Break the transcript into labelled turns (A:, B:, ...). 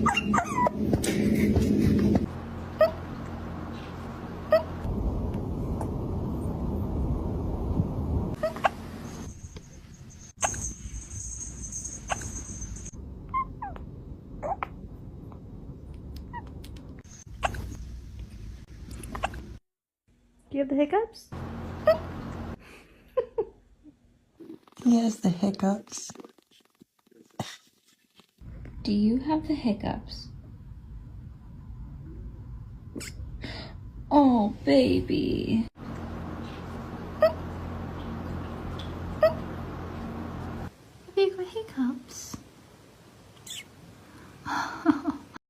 A: Do you have the hiccups?
B: He has the hiccups.
A: Do you have the hiccups? Oh, baby. Have you got hiccups?